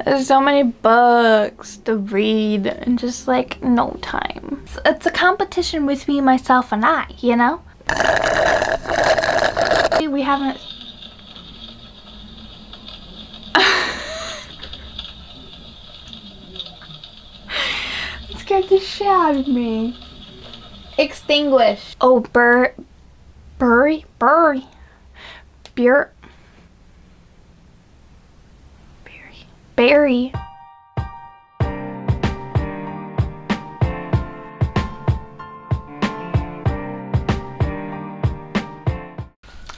There's so many books to read and just like no time. It's a competition with me, myself, and I, you know? We haven't... It scared the shit out of me. Extinguish. Oh, Berry.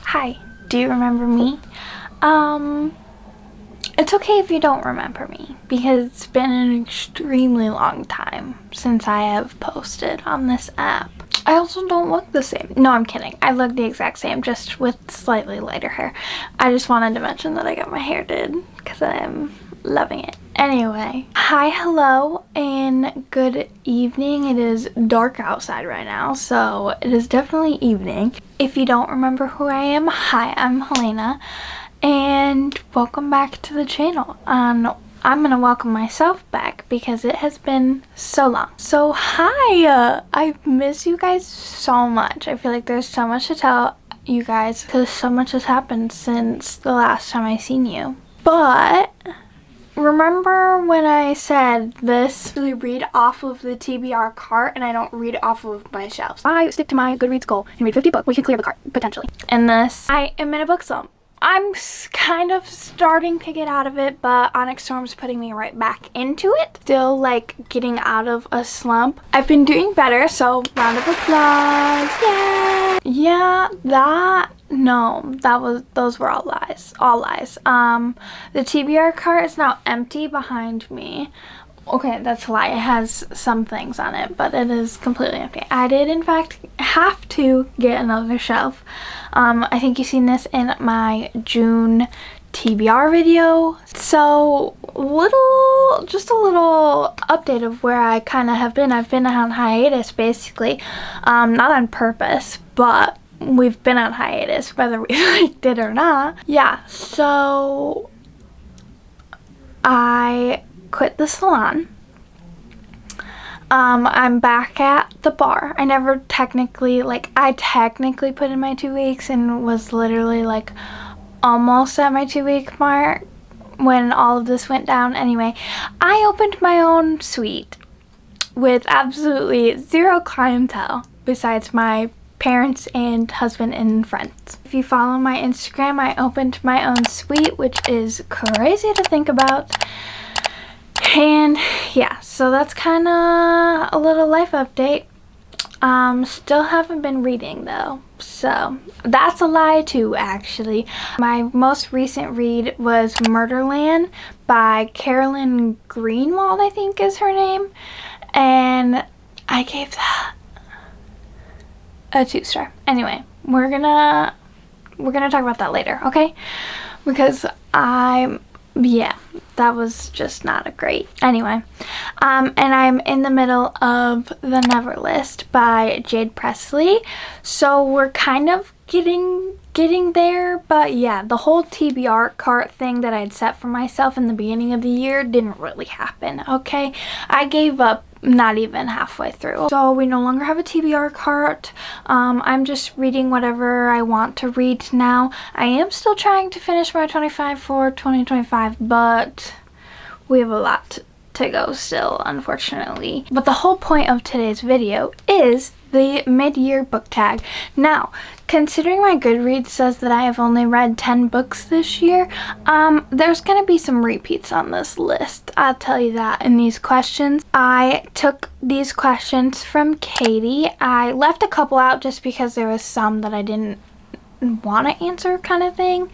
Hi, do you remember me? It's okay if you don't remember me because it's been an extremely long time since I have posted on this app. I also don't look the same. No, I'm kidding. I look the exact same, just with slightly lighter hair. I just wanted to mention that I got my hair did because I'm loving it. Anyway, hi, hello, and good evening. It is dark outside right now, so it is definitely evening. If you don't remember who I am, hi, I'm Helena, and welcome back to the channel. I'm gonna welcome myself back because it has been so long. So hi, I miss you guys so much. I feel like there's so much to tell you guys because so much has happened since the last time I seen you. But remember when I said this? I really read off of the TBR cart and I don't read off of my shelves. I stick to my Goodreads goal and read 50 books. We can clear the cart, potentially. And this, I am in a book slump. I'm kind of starting to get out of it, but Onyx Storm's putting me right back into it. Still like getting out of a slump. I've been doing better, so round of applause. Yay! Yeah, those were all lies. All lies. The TBR cart is now empty behind me. Okay, that's a lie. It has some things on it, but it is completely empty. I did, in fact, have to get another shelf. I think you've seen this in my June TBR video. So, just a little update of where I kind of have been. I've been on hiatus, basically. Not on purpose, but we've been on hiatus, whether we liked it or not. Yeah, so I quit the salon. I'm back at the bar. I technically put in my 2 weeks and was literally like almost at my 2-week mark when all of this went down. Anyway, I opened my own suite with absolutely zero clientele besides my parents and husband and friends. If you follow my Instagram, I opened my own suite, which is crazy to think about. And yeah, so that's kind of a little life update. Still haven't been reading though, so that's a lie too, actually. My most recent read was Murderland by Carolyn Greenwald, I think is her name, and I gave that a 2-star. Anyway, we're gonna talk about that later, okay? Because yeah, that was just not a great. Anyway, and I'm in the middle of The Never List by Jade Presley, so we're kind of getting there. But yeah, the whole TBR cart thing that I'd set for myself in the beginning of the year didn't really happen, okay? I gave up not even halfway through. So we no longer have a TBR cart. I'm just reading whatever I want to read now. I am still trying to finish my 25 for 2025, but we have a lot to go still, unfortunately. But the whole point of today's video is the mid-year book tag. Now, considering my Goodreads says that I have only read 10 books this year, there's gonna be some repeats on this list. I'll tell you that in these questions. I took these questions from Katie. I left a couple out just because there was some that I didn't want to answer kind of thing,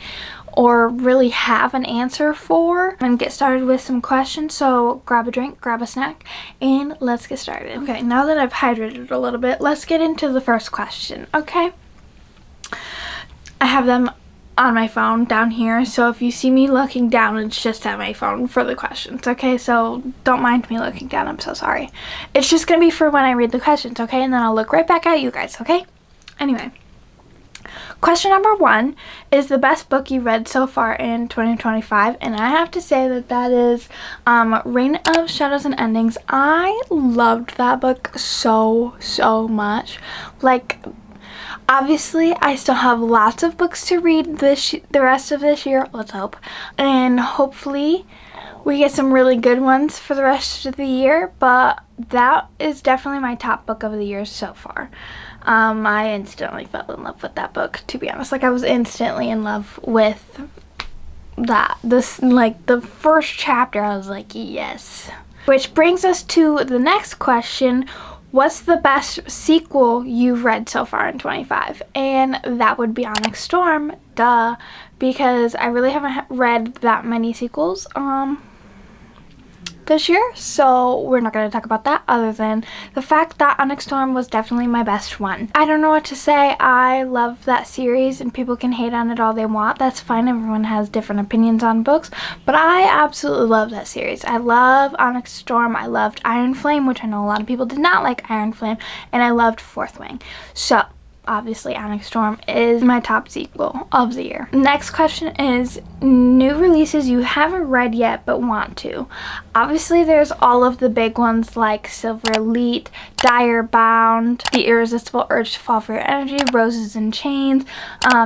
or really have an answer for. I'm gonna get started with some questions, so grab a drink, grab a snack, and let's get started. Okay, now that I've hydrated a little bit, let's get into the first question, okay? I have them on my phone down here, so if you see me looking down, it's just at my phone for the questions, okay? So don't mind me looking down, I'm so sorry. It's just gonna be for when I read the questions, okay? And then I'll look right back at you guys, okay? Anyway. Question number 1 is the best book you read so far in 2025, and I have to say that is Reign of Shadows and Endings. I loved that book so much. Like, obviously I still have lots of books to read the rest of this year, let's hope, and hopefully we get some really good ones for the rest of the year, but that is definitely my top book of the year so far. I instantly fell in love with that book, to be honest. Like, I was instantly in love with the first chapter, I was like, yes. Which brings us to the next question. What's the best sequel you've read so far in 25? And that would be Onyx Storm, duh, because I really haven't read that many sequels this year, so we're not going to talk about that other than the fact that Onyx Storm was definitely my best one. I don't know what to say. I love that series, and people can hate on it all they want. That's fine. Everyone has different opinions on books, but I absolutely love that series. I love Onyx Storm. I loved Iron Flame, which I know a lot of people did not like Iron Flame, and I loved Fourth Wing. So obviously Onyx Storm is my top sequel of the year. Next question is new releases you haven't read yet but want to. Obviously there's all of the big ones like Silver Elite, Dire Bound, The Irresistible Urge to Fall for Your Energy, Roses and Chains,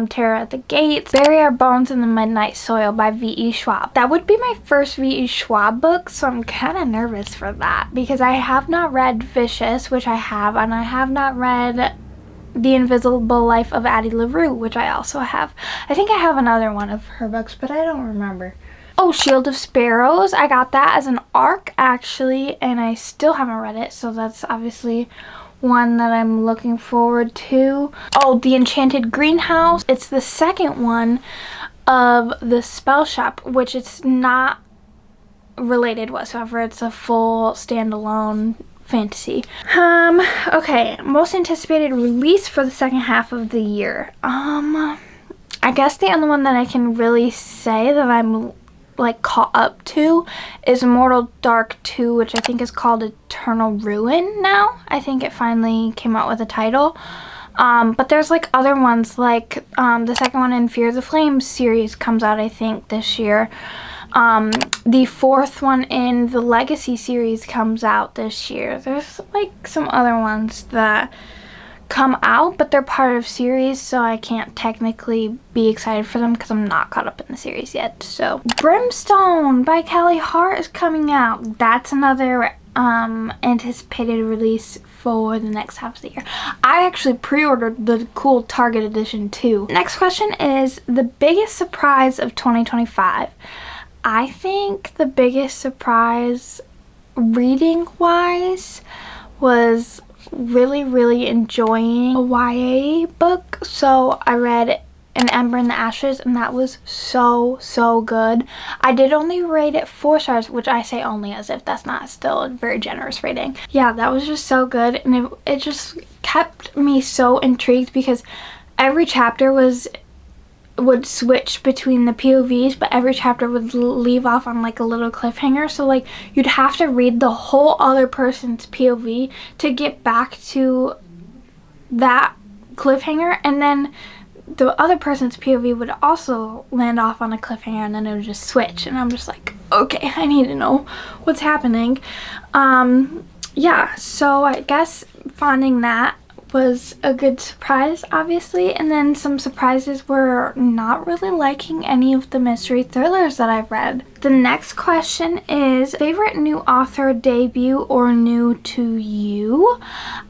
Terror at the Gates, Bury Our Bones in the Midnight Soil by V.E. Schwab. That would be my first V.E. Schwab book, so I'm kind of nervous for that because I have not read Vicious, which I have, and I have not read The Invisible Life of Addie LaRue, which I also have. I think I have another one of her books, but I don't remember. Oh, Shield of Sparrows. I got that as an ARC, actually, and I still haven't read it, so that's obviously one that I'm looking forward to. Oh, The Enchanted Greenhouse. It's the second one of The Spell Shop, which it's not related whatsoever. It's a full standalone fantasy. Okay, most anticipated release for the second half of the year. I guess the only one that I can really say that I'm like caught up to is Immortal Dark 2, which I think is called Eternal Ruin now. I think it finally came out with a title. But there's like other ones, like the second one in Fear the Flames series comes out, I think, this year. The fourth one in the Legacy series comes out this year. There's like some other ones that come out, but they're part of series, so I can't technically be excited for them because I'm not caught up in the series yet. So Brimstone by Kelly Hart is coming out. That's another anticipated release for the next half of the year. I actually pre-ordered the cool Target edition too. Next question is the biggest surprise of 2025. I think the biggest surprise reading wise was really enjoying a YA book. So I read An Ember in the Ashes, and that was so good. I did only rate it 4 stars, which I say only as if that's not still a very generous rating. Yeah, that was just so good, and it just kept me so intrigued because every chapter would switch between the POVs, but every chapter would leave off on like a little cliffhanger, so like you'd have to read the whole other person's POV to get back to that cliffhanger, and then the other person's POV would also land off on a cliffhanger, and then it would just switch, and I'm just like, okay, I need to know what's happening. Yeah, so I guess finding that was a good surprise, obviously, and then some surprises were not really liking any of the mystery thrillers that I've read. The next question is favorite new author debut or new to you?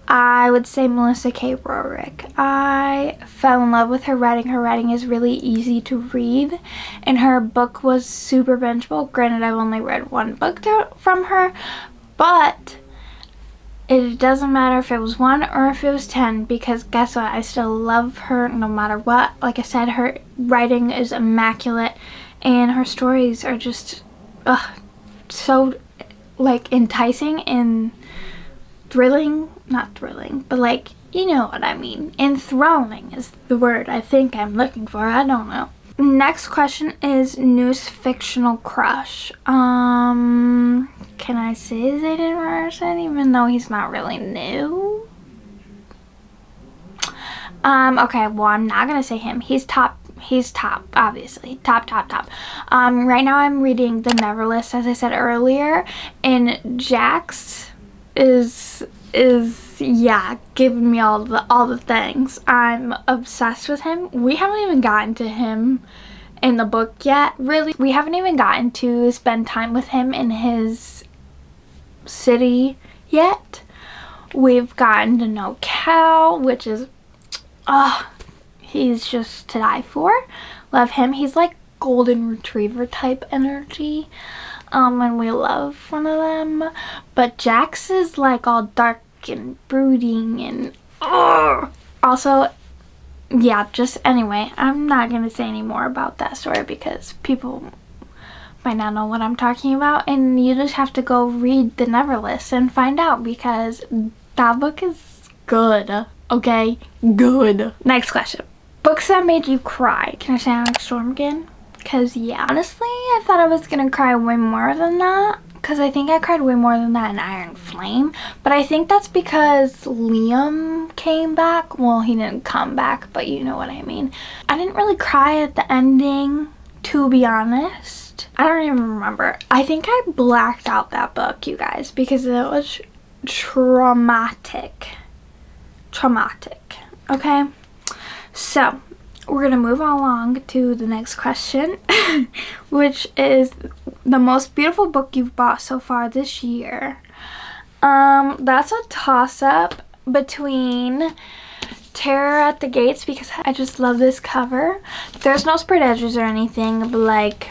I would say Melissa K. Rorick. I fell in love with her writing. Her writing is really easy to read, and her book was super bingeable. Granted, I've only read one book from her, but it doesn't matter if it was 1 or if it was 10, because guess what? I still love her no matter what. Like I said, her writing is immaculate, and her stories are just so like enticing and thrilling. Not thrilling, but like, you know what I mean. Enthralling is the word I think I'm looking for. I don't know. Next question is newest fictional crush. Can I say Zayden Ryerson, even though he's not really new? Okay, well, I'm not gonna say him. He's top, obviously. Top. Right now I'm reading The Neverlist, as I said earlier, and Jax is yeah, giving me all the things. I'm obsessed with him. We haven't even gotten to him in the book yet, really. We haven't even gotten to spend time with him in his city yet. We've gotten to know Cal, which is, he's just to die for. Love him. He's like golden retriever type energy. And we love one of them. But Jax is like all dark and brooding and also, yeah, just anyway, I'm not gonna say any more about that story because people might not know what I'm talking about, and you just have to go read The Neverlist and find out, because that book is good. Okay, good. Next question. Books that made you cry. Can I say Alex Storm again? Because yeah, honestly, I thought I was gonna cry way more than that, because I think I cried way more than that in Iron Flame, but I think that's because Liam came back. Well, he didn't come back, but you know what I mean. I didn't really cry at the ending, to be honest. I don't even remember. I think I blacked out that book, you guys, because it was traumatic, okay? So we're gonna move along to the next question, which is the most beautiful book you've bought so far this year. That's a toss-up between Terror at the Gates, because I just love this cover. There's no sprayed edges or anything, but like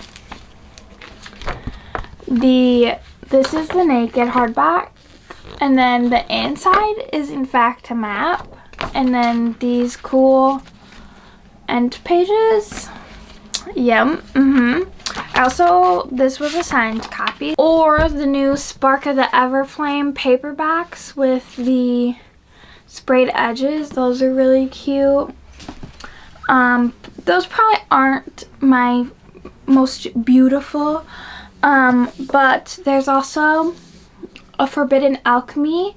this is the naked hardback, and then the inside is in fact a map, and then these cool end pages. Yeah. Also, this was a signed copy, or the new Spark of the Everflame paperbacks with the sprayed edges. Those are really cute. Those probably aren't my most beautiful, but there's also a Forbidden Alchemy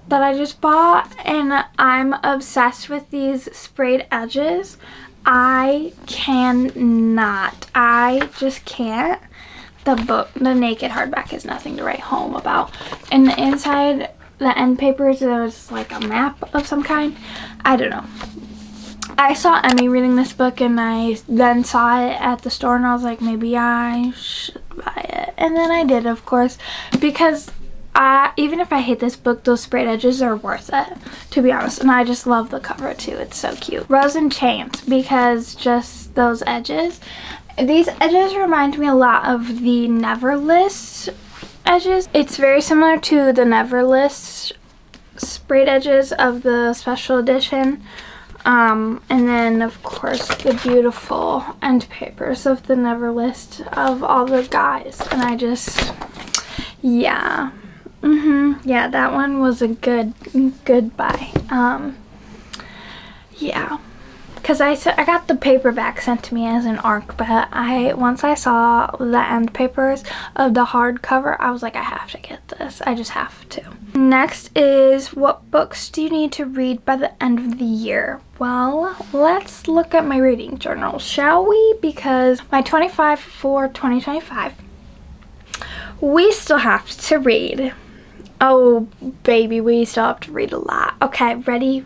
that I just bought, and I'm obsessed with these sprayed edges. I just can't. The naked hardback is nothing to write home about. And the inside, the end papers, there's like a map of some kind. I don't know. I saw Emmy reading this book, and I then saw it at the store, and I was like, maybe I should buy it. And then I did, of course, because even if I hate this book, those sprayed edges are worth it, to be honest. And I just love the cover too. It's so cute. Rose and Chains, because just those edges. These edges remind me a lot of the Neverlist edges. It's very similar to the Neverlist sprayed edges of the special edition. And then of course the beautiful end papers of the Neverlist of all the guys. And I just, yeah. Yeah, that one was a good buy. Yeah, because I got the paperback sent to me as an ARC, but once I saw the end papers of the hardcover, I was like, I have to get this. I just have to. Next is, what books do you need to read by the end of the year? Well, let's look at my reading journal, shall we? Because my 25 for 2025, we still have to read. Oh, baby, we still have to read a lot. Okay, ready?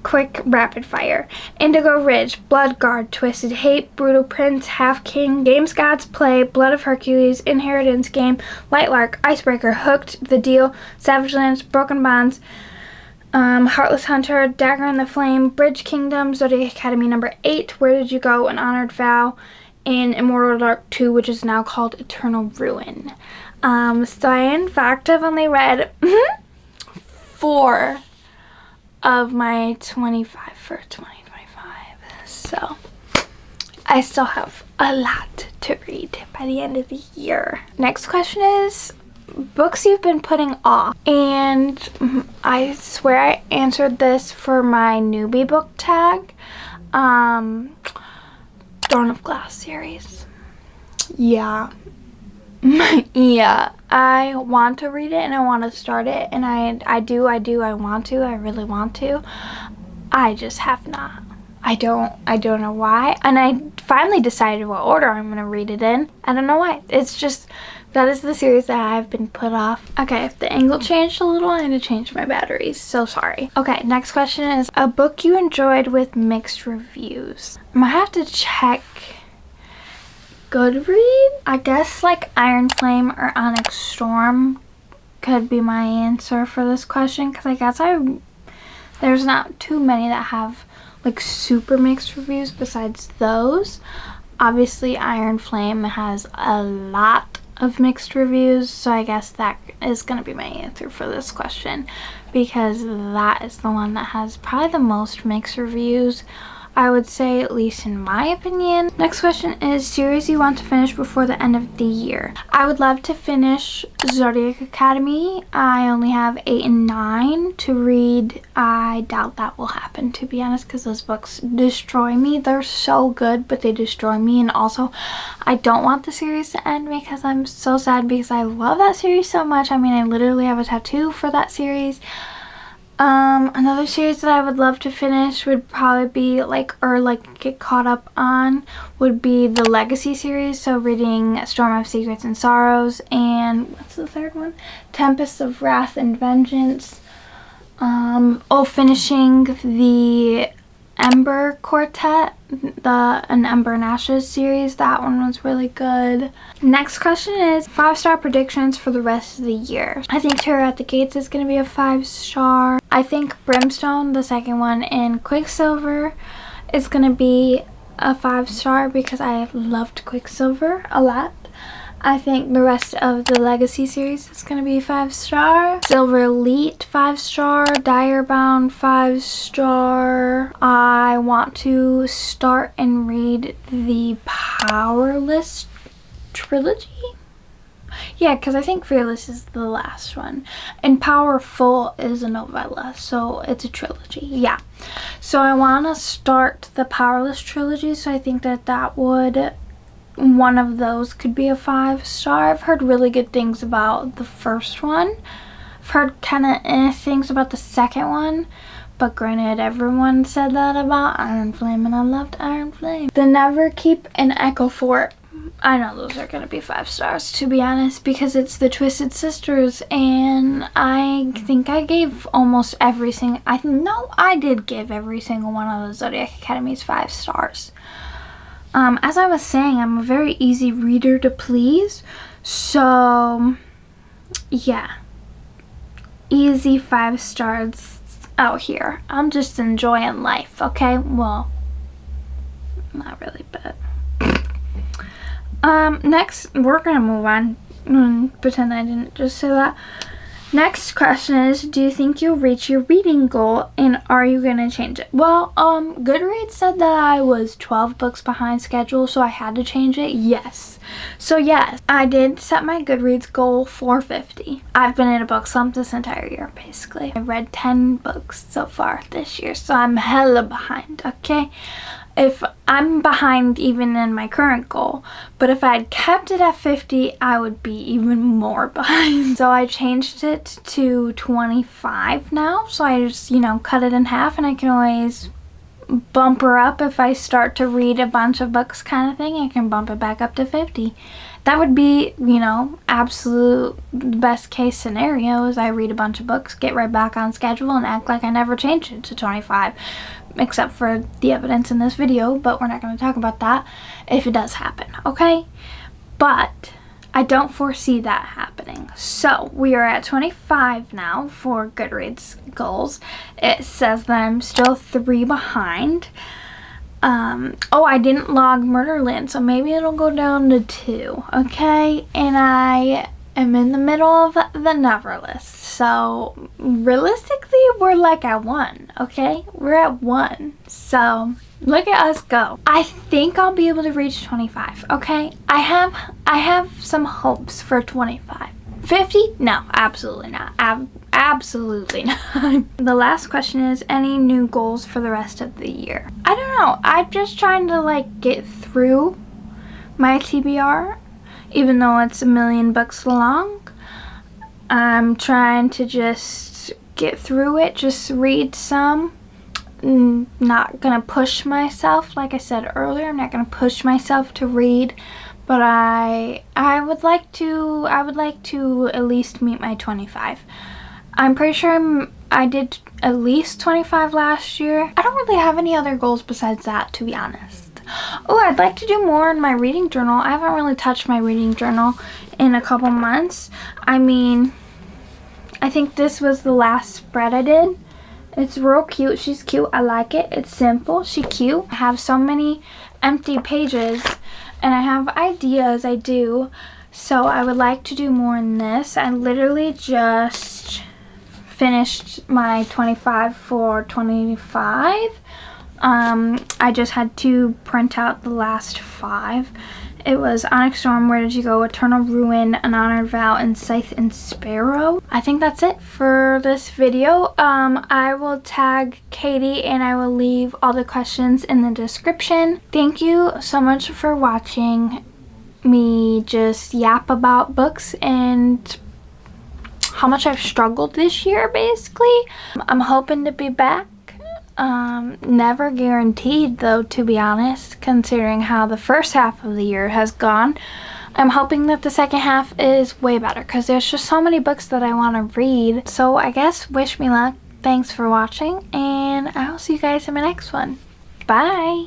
Quick rapid fire. Indigo Ridge, Bloodguard, Twisted Hate, Brutal Prince, Half King, Games God's Play, Blood of Hercules, Inheritance Game, Lightlark, Icebreaker, Hooked, The Deal, Savage Lands, Broken Bonds, Heartless Hunter, Dagger in the Flame, Bridge Kingdom, Zodiac Academy number 8, Where Did You Go, An Honored Vow, and Immortal Dark 2, which is now called Eternal Ruin. So I in fact have only read 4 of my 25 for 2025. So I still have a lot to read by the end of the year. Next question is books you've been putting off. And I swear I answered this for my newbie book tag. Dawn of Glass series. Yeah. Yeah, I want to read it and I want to start it, and I really want to. I just have not. I don't know why. And I finally decided what order I'm going to read it in. I don't know why. It's just, that is the series that I've been put off. Okay, if the angle changed a little, I had to change my batteries. So sorry. Okay, next question is a book you enjoyed with mixed reviews. I'm going to have to check Goodreads. I guess like Iron Flame or Onyx Storm could be my answer for this question, because I guess there's not too many that have like super mixed reviews besides those. Obviously Iron Flame has a lot of mixed reviews, so I guess that is going to be my answer for this question, because that is the one that has probably the most mixed reviews, I would say, at least in my opinion. Next question is series you want to finish before the end of the year. I would love to finish Zodiac Academy. I only have 8 and 9 to read. I doubt that will happen, to be honest, because those books destroy me. They're so good, but they destroy me. And also, I don't want the series to end because I'm so sad, because I love that series so much. I mean, I literally have a tattoo for that series. Another series that I would love to finish would probably be get caught up on would be the Legacy series. So reading Storm of Secrets and Sorrows, and what's the third one? Tempest of Wrath and Vengeance. Finishing the Ember Quartet, an Ember and Ashes series. That one was really good. Next question is 5-star predictions for the rest of the year. I think Terror at the Gates is going to be a 5-star. I think Brimstone, the second one, and Quicksilver is going to be a 5-star because I loved Quicksilver a lot. I think the rest of the Legacy series is going to be 5-star. Silver Elite, 5-star. Direbound, 5-star. I want to start and read the Powerless trilogy. Yeah, because I think Fearless is the last one. And Powerful is a novella, so it's a trilogy. Yeah. So I want to start the Powerless trilogy, so I think that would... one of those could be a 5-star. I've heard really good things about the first one. I've heard kind of things about the second one, but granted, everyone said that about Iron Flame, and I loved Iron Flame. The Neverkeep and Echo Fort, I know those are going to be 5 stars, to be honest, because it's the Twisted Sisters, and I think I gave almost every single... I did give every single one of the Zodiac Academies 5 stars. As I was saying, I'm a very easy reader to please, so yeah, easy 5 stars out here. I'm just enjoying life, okay? Well, not really, but next we're gonna move on. Pretend I didn't just say that. Next question is, do you think you'll reach your reading goal, and are you going to change it? Well, Goodreads said that I was 12 books behind schedule, so I had to change it. Yes. So yes, I did set my Goodreads goal for 50. I've been in a book slump this entire year, basically. I've read 10 books so far this year, so I'm hella behind, okay? If I'm behind even in my current goal, but if I had kept it at 50, I would be even more behind. So I changed it to 25 now, so I just, cut it in half, and I can always bump her up if I start to read a bunch of books kind of thing. I can bump it back up to 50. That would be, absolute best case scenario is I read a bunch of books, get right back on schedule, and act like I never changed it to 25. Except for the evidence in this video, but we're not going to talk about that if it does happen, okay? But I don't foresee that happening. So we are at 25 now for Goodreads goals. It says that I'm still 3 behind. I didn't log Murderland, so maybe it'll go down to 2, okay? And I am in the middle of the Never list. So realistically, we're like at 1, okay? We're at 1. So look at us go. I think I'll be able to reach 25, okay? I have some hopes for 25. 50? No, absolutely not. Absolutely not. The last question is, any new goals for the rest of the year? I don't know. I'm just trying to get through my TBR, even though it's 1,000,000 books long. I'm trying to just get through it, just read some, not gonna push myself. Like I said earlier, I'm not gonna push myself to read, but I would like to at least meet my 25. I'm pretty sure I did at least 25 last year. I don't really have any other goals besides that, to be honest. Oh, I'd like to do more in my reading journal. I haven't really touched my reading journal in a couple months. I mean, I think this was the last spread I did. It's real cute. She's cute. I like it. It's simple. She's cute. I have so many empty pages and I have ideas. I do. So I would like to do more in this. I literally just finished my 25 for 25. I just had to print out the last 5. It was Onyx Storm, Where Did You Go, Eternal Ruin, An Honored Vow, and Scythe and Sparrow. I think that's it for this video. I will tag Katie and I will leave all the questions in the description. Thank you so much for watching me just yap about books and how much I've struggled this year, basically. I'm hoping to be back. Never guaranteed though, to be honest, considering how the first half of the year has gone. I'm hoping that the second half is way better because there's just so many books that I want to read. So I guess wish me luck. Thanks for watching and I'll see you guys in my next one. Bye!